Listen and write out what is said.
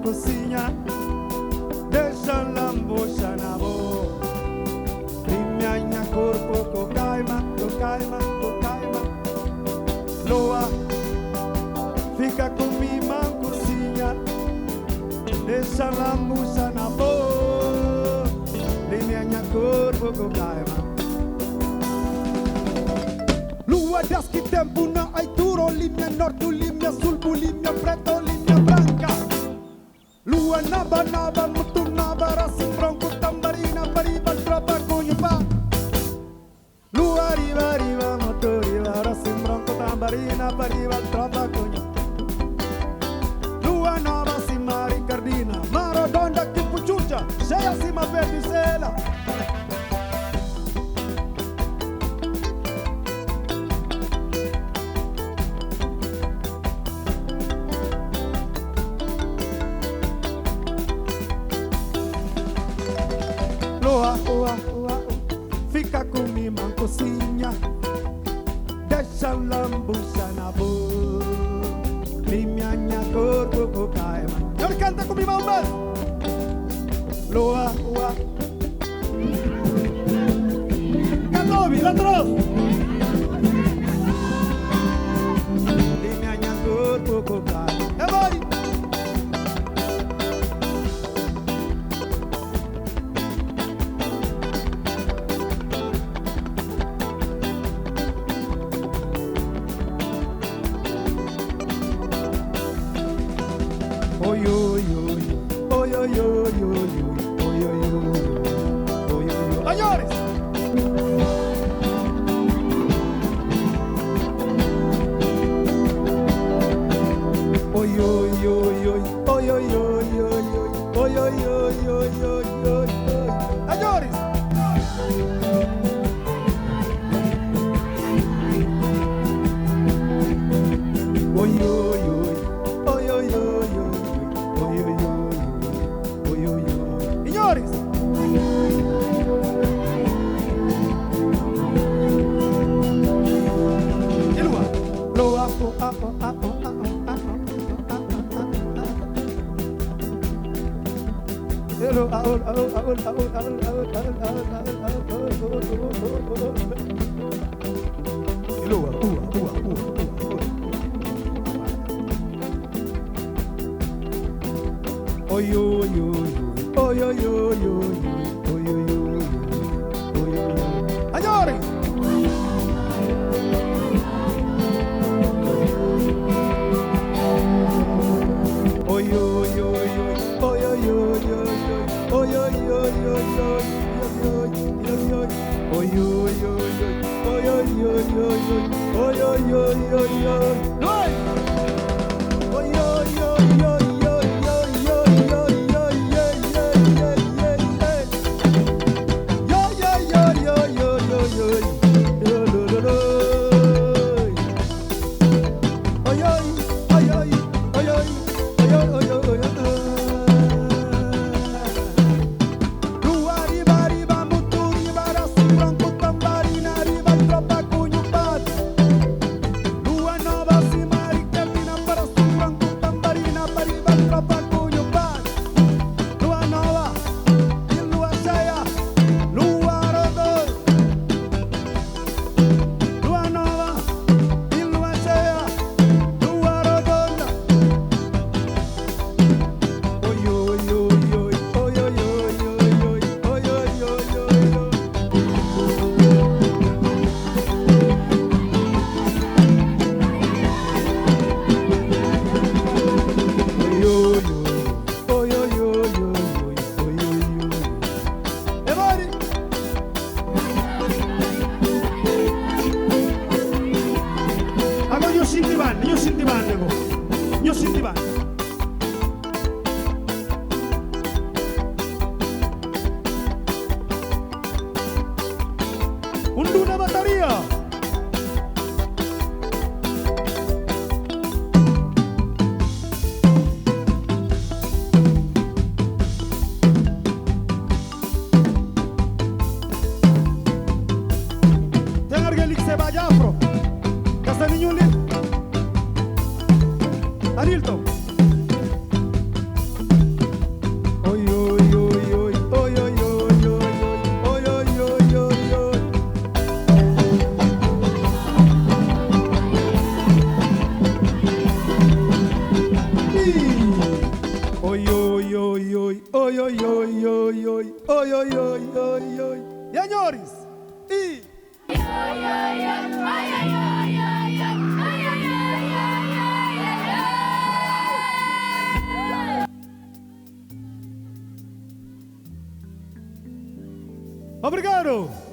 Cozinha, deixa lambucha na boa. Minha corpo cocaima, cocaima, cocaima. Lua, fica comigo, cozinha, deixa lambucha na boa. Minha corpo cocaima. Lua, das que tempo na aituro, linha norte, linha sul, linha preto, linha branca. Lua naba naba mutu naba rasim bronco tambarina pariba tropa cunho pa. Lua riva riva mutu riva rasim bronco tambarina pariba tropa cunho. Lua naba simari cardina marodonda que puchucha cheia cima verticela. Fica comigo, cozinha, deixa lambucha na boa. Minha corpo cocaima. Eu canta comigo, mas Lua, lua. Canobi, ladrão. Minha corpo cocaima. É bom. Lua nova se oi, oi, oi, oi, oi, oi, oi, oi, oi, oi, oi, oi, oi. Senhores, e... Obrigado!